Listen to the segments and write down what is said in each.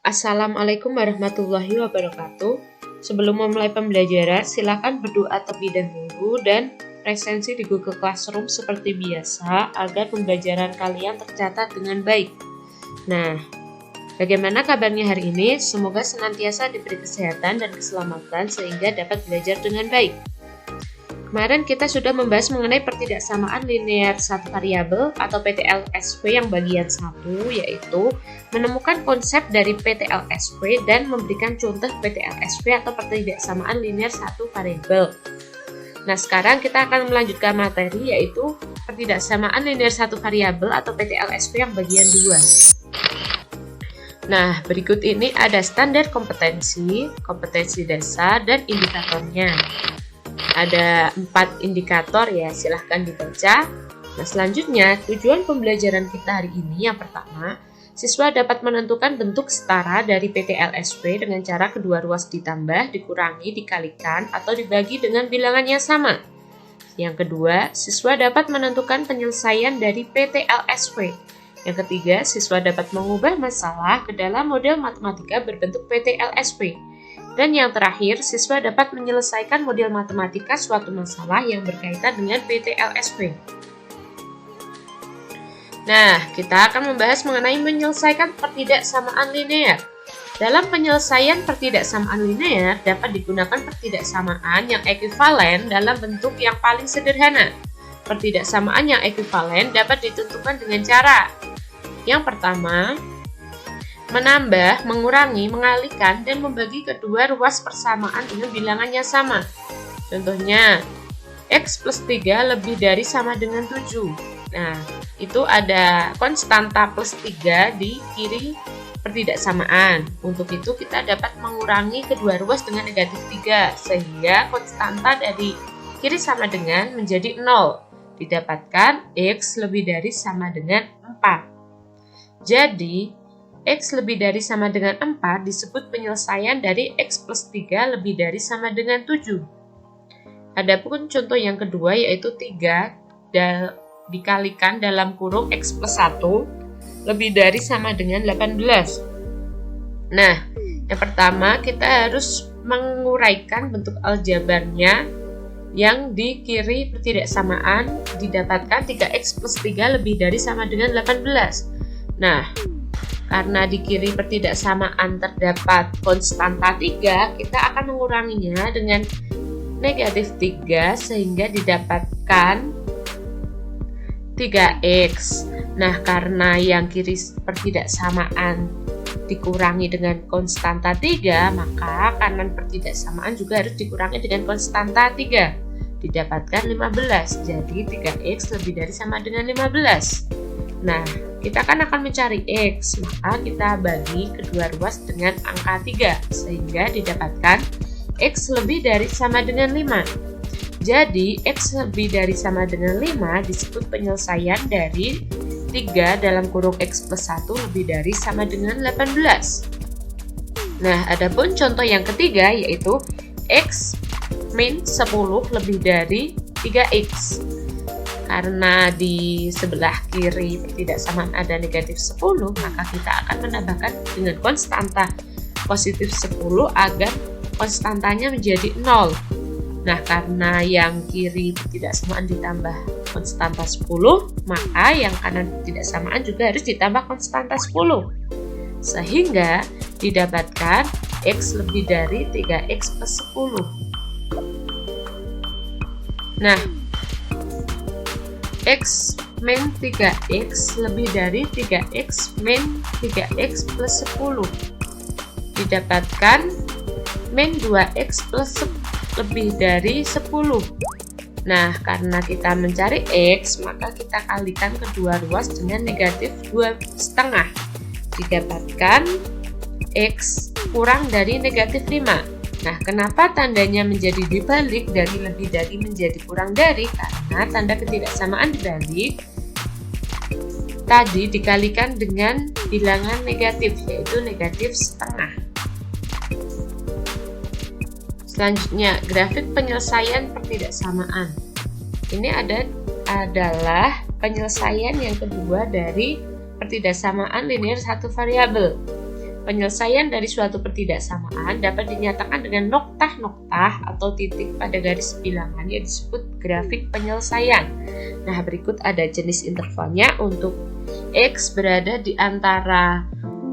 Assalamualaikum warahmatullahi wabarakatuh. Sebelum memulai pembelajaran, silakan berdoa terlebih dahulu dan presensi di Google Classroom seperti biasa agar pembelajaran kalian tercatat dengan baik. Nah, bagaimana kabarnya hari ini? Semoga senantiasa diberi kesehatan dan keselamatan sehingga dapat belajar dengan baik. Kemarin kita sudah membahas mengenai pertidaksamaan linear satu variabel atau PTLSP yang bagian 1, yaitu menemukan konsep dari PTLSP dan memberikan contoh PTLSP atau pertidaksamaan linear satu variabel. Nah, sekarang kita akan melanjutkan materi yaitu pertidaksamaan linear satu variabel atau PTLSP yang bagian 2. Nah, berikut ini ada standar kompetensi, kompetensi dasar, dan indikatornya. Ada 4 indikator ya, silahkan dibaca. Nah, selanjutnya tujuan pembelajaran kita hari ini yang pertama, siswa dapat menentukan bentuk setara dari PTLSP dengan cara kedua ruas ditambah, dikurangi, dikalikan, atau dibagi dengan bilangan yang sama. Yang kedua, siswa dapat menentukan penyelesaian dari PTLSP. Yang ketiga, siswa dapat mengubah masalah ke dalam model matematika berbentuk PTLSP. Dan yang terakhir, siswa dapat menyelesaikan model matematika suatu masalah yang berkaitan dengan PTLSP. Nah, kita akan membahas mengenai menyelesaikan pertidaksamaan linear. Dalam penyelesaian pertidaksamaan linear, dapat digunakan pertidaksamaan yang ekuivalen dalam bentuk yang paling sederhana. Pertidaksamaan yang ekuivalen dapat ditentukan dengan cara yang pertama, menambah, mengurangi, mengalihkan, dan membagi kedua ruas persamaan dengan bilangan yang sama. Contohnya, X plus 3 lebih dari sama dengan 7. Nah, itu ada konstanta plus 3 di kiri pertidaksamaan. Untuk itu, kita dapat mengurangi kedua ruas dengan negatif 3, sehingga konstanta dari kiri sama dengan menjadi 0. Didapatkan X lebih dari sama dengan 4. Jadi, X lebih dari sama dengan 4 disebut penyelesaian dari X plus 3 lebih dari sama dengan 7. Adapun contoh yang kedua yaitu 3 dikalikan dalam kurung X plus 1 lebih dari sama dengan 18. Nah, yang pertama kita harus menguraikan bentuk aljabarnya yang di kiri pertidaksamaan didapatkan 3X plus 3 lebih dari sama dengan 18. Nah, karena di kiri pertidaksamaan terdapat konstanta 3, kita akan menguranginya dengan negatif 3 sehingga didapatkan 3x. Nah, karena yang kiri pertidaksamaan dikurangi dengan konstanta 3, maka kanan pertidaksamaan juga harus dikurangi dengan konstanta 3. Didapatkan 15. Jadi 3x lebih dari sama dengan 15. Nah, kita akan mencari X, maka kita bagi kedua ruas dengan angka 3, sehingga didapatkan X lebih dari sama dengan 5. Jadi, X lebih dari sama dengan 5 disebut penyelesaian dari 3 dalam kurung X plus 1 lebih dari sama dengan 18. Nah, adapun contoh yang ketiga yaitu X min 10 lebih dari 3X. Karena di sebelah kiri pertidaksamaan ada negatif 10, maka kita akan menambahkan dengan konstanta positif 10 agar konstantanya menjadi 0. Nah, karena yang kiri pertidaksamaan ditambah konstanta 10, maka yang kanan pertidaksamaan juga harus ditambah konstanta 10. Sehingga didapatkan X lebih dari 3X plus 10. Nah, X min 3X lebih dari 3X min 3X plus 10. Didapatkan min 2X plus lebih dari 10. Nah, karena kita mencari X, maka kita kalikan kedua ruas dengan negatif 2,5. Didapatkan X kurang dari negatif 5. Nah, kenapa tandanya menjadi dibalik dari lebih dari menjadi kurang dari? Karena tanda ketidaksamaan dibalik tadi dikalikan dengan bilangan negatif, yaitu negatif setengah. Selanjutnya, grafik penyelesaian pertidaksamaan. Ini adalah penyelesaian yang kedua dari pertidaksamaan linear satu variabel. Penyelesaian dari suatu pertidaksamaan dapat dinyatakan dengan noktah-noktah atau titik pada garis bilangan yang disebut grafik penyelesaian. Nah, berikut ada jenis intervalnya. Untuk X berada di antara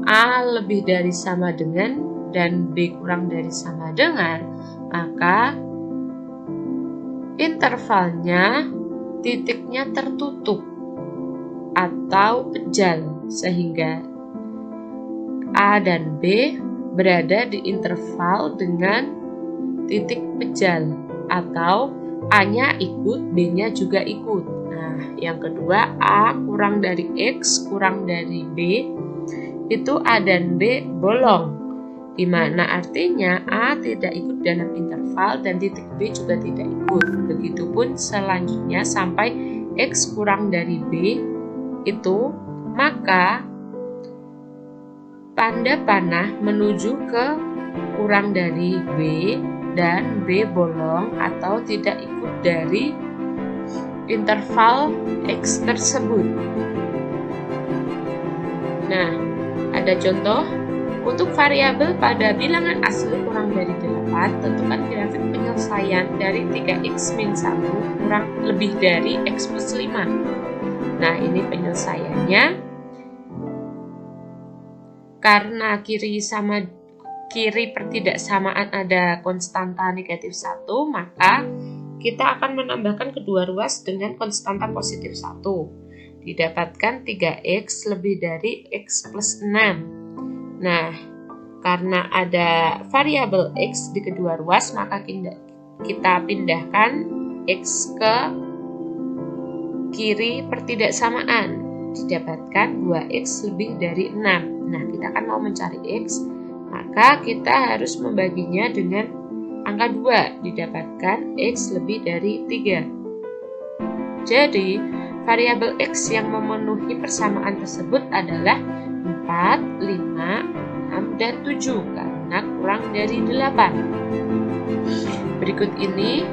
A lebih dari sama dengan dan B kurang dari sama dengan, maka intervalnya titiknya tertutup atau pejal, sehingga A dan B berada di interval dengan titik pejal, atau A-nya ikut, B-nya juga ikut. Nah, yang kedua, A kurang dari X kurang dari B, itu A dan B bolong, di mana artinya A tidak ikut dalam interval dan titik B juga tidak ikut. Begitupun selanjutnya sampai X kurang dari B itu, maka tanda panah menuju ke kurang dari B dan B bolong atau tidak ikut dari interval X tersebut. Nah, ada contoh. Untuk variabel pada bilangan asli kurang dari 8, tentukan grafik penyelesaian dari 3x-1 kurang lebih dari x plus 5. Nah, ini penyelesaiannya. Karena kiri pertidaksamaan ada konstanta negatif 1, maka kita akan menambahkan kedua ruas dengan konstanta positif 1. Didapatkan 3x lebih dari x plus 6. Nah, karena ada variabel x di kedua ruas, maka kita pindahkan x ke kiri pertidaksamaan. Didapatkan 2x lebih dari 6. Nah, kita kan mau mencari x, maka kita harus membaginya dengan angka 2. Didapatkan x lebih dari 3. Jadi, variabel x yang memenuhi persamaan tersebut adalah 4, 5, 6, dan 7 karena kurang dari 8. Berikut ini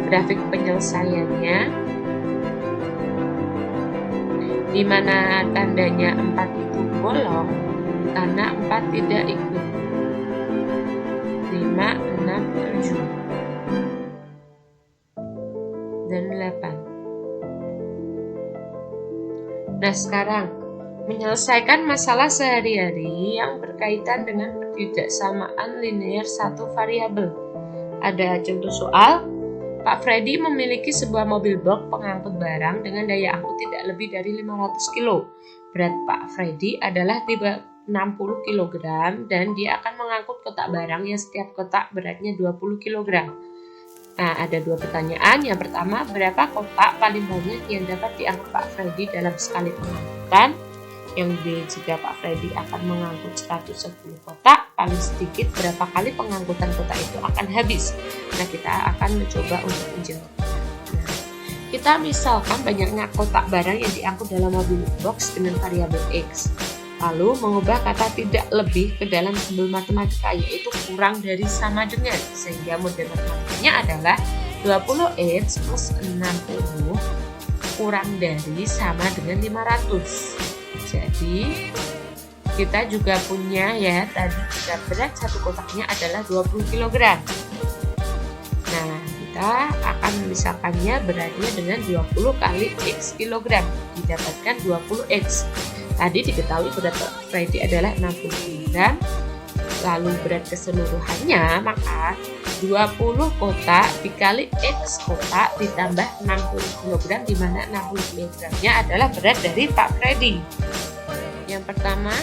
grafik penyelesaiannya, di mana tandanya 4 itu bolong karena 4 tidak ikut. 5, 6, 7, dan 8. Nah, sekarang menyelesaikan masalah sehari-hari yang berkaitan dengan pertidaksamaan linear satu variabel. Ada contoh soal. Pak Freddy memiliki sebuah mobil box pengangkut barang dengan daya angkut tidak lebih dari 500 kg. Berat Pak Freddy adalah 60 kg dan dia akan mengangkut kotak barang yang setiap kotak beratnya 20 kg. Nah, ada dua pertanyaan. Yang pertama, berapa kotak paling banyak yang dapat diangkut Pak Freddy dalam sekali pengangkutan? Yang B, jika Pak Freddy akan mengangkut 110 kotak, paling sedikit berapa kali pengangkutan kotak itu akan habis? Nah, kita akan mencoba untuk menjawab. Nah, kita misalkan banyaknya kotak barang yang diangkut dalam mobil box dengan variabel X. Lalu mengubah kata tidak lebih ke dalam simbol matematika, yaitu kurang dari sama dengan, sehingga model matematikanya adalah 20X plus 60 kurang dari sama dengan 500. Jadi kita juga punya ya, tadi jika berat satu kotaknya adalah 20 kg. Nah, kita akan memisahkannya beratnya dengan 20 kali X kg, didapatkan 20X. Tadi diketahui berat Freddy adalah 60 kg, lalu berat keseluruhannya, maka 20 kotak dikali X kotak ditambah 60 kg, di mana 60 kg-nya adalah berat dari Pak Freddy. Yang pertama,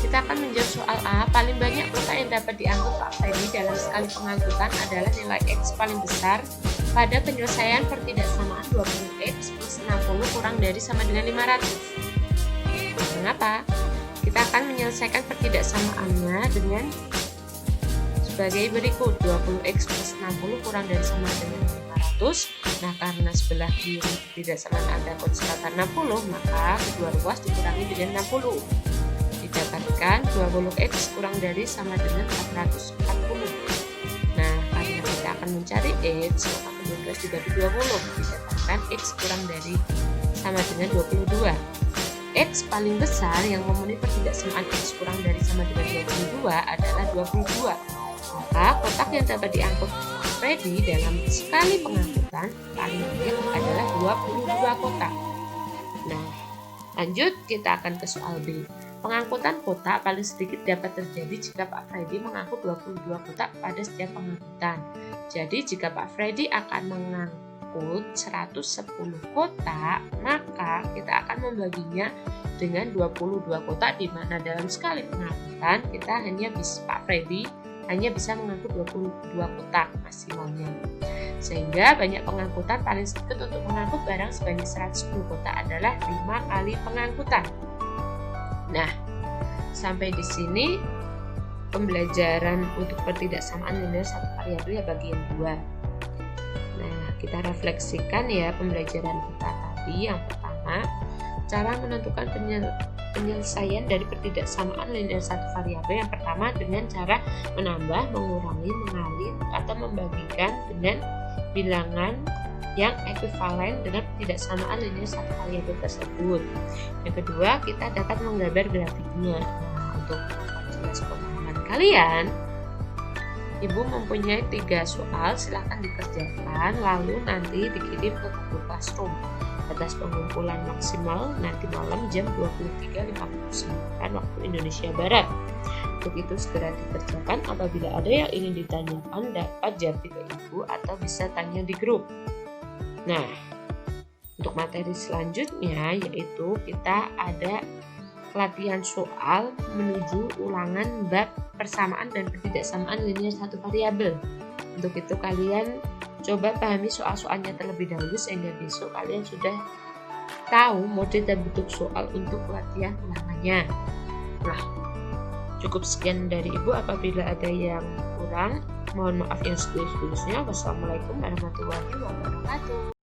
kita akan menjawab soal A. Paling banyak kotak yang dapat diangkut Pak Freddy dalam sekali pengangkutan adalah nilai X paling besar pada penyelesaian pertidaksamaan 20X plus 60 kurang dari sama dengan 500. Mengapa? Kita akan menyelesaikan pertidaksamaannya dengan sebagai berikut. 20X plus 60 kurang dari sama dengan 500. Nah, karena sebelah kiri pertidaksamaan ada konstanta 60, maka kedua ruas dikurangi dengan 60. Didapatkan 20X kurang dari sama dengan 440. Nah, karena kita akan mencari X, maka kedua ruas dibagi 20. Didapatkan X kurang dari sama dengan 22. X paling besar yang memenuhi pertidaksamaan X kurang dari sama dengan 22 adalah 22. Maka kotak yang dapat diangkut Freddy dalam sekali pengangkutan paling banyak adalah 22 kotak. Nah, lanjut kita akan ke soal B. Pengangkutan kotak paling sedikit dapat terjadi jika Pak Freddy mengangkut 22 kotak pada setiap pengangkutan. Jadi jika Pak Freddy akan mengangkut 110 kotak, maka kita akan membaginya dengan 22 kotak, di mana dalam sekali pengangkutan Pak Freddy hanya bisa mengangkut 22 kotak maksimalnya. Sehingga banyak pengangkutan paling sedikit untuk mengangkut barang sebanyak 110 kotak adalah 5 kali pengangkutan. Nah, sampai di sini pembelajaran untuk pertidaksamaan linear satu variabel ya bagian 2. Nah, kita refleksikan ya pembelajaran kita tadi. Yang pertama, cara menentukan penyelesaian dari pertidaksamaan linear satu variabel. Yang pertama dengan cara menambah, mengurangi, mengalih, atau membagikan dengan bilangan yang ekuivalen dengan pertidaksamaan linear satu variabel tersebut. Yang kedua, kita dapat menggambar grafiknya. Nah, untuk memperjelas pemahaman kalian, Ibu mempunyai 3 soal, silahkan dikerjakan lalu nanti dikirim ke Google Classroom. Batas pengumpulan maksimal nanti malam jam 23.59 waktu Indonesia Barat. Untuk itu segera dikerjakan. Apabila ada yang ingin ditanyakan dapat japri ke Ibu atau bisa tanya di grup. Nah, untuk materi selanjutnya yaitu kita ada latihan soal menuju ulangan bab persamaan dan pertidaksamaan linear satu variabel. Untuk itu kalian coba pahami soal-soalnya terlebih dahulu sehingga besok kalian sudah tahu mode dan bentuk soal untuk latihan ulangannya. Nah, cukup sekian dari Ibu. Apabila ada yang kurang, mohon maaf yang setulus-tulusnya. Wassalamualaikum warahmatullahi wabarakatuh.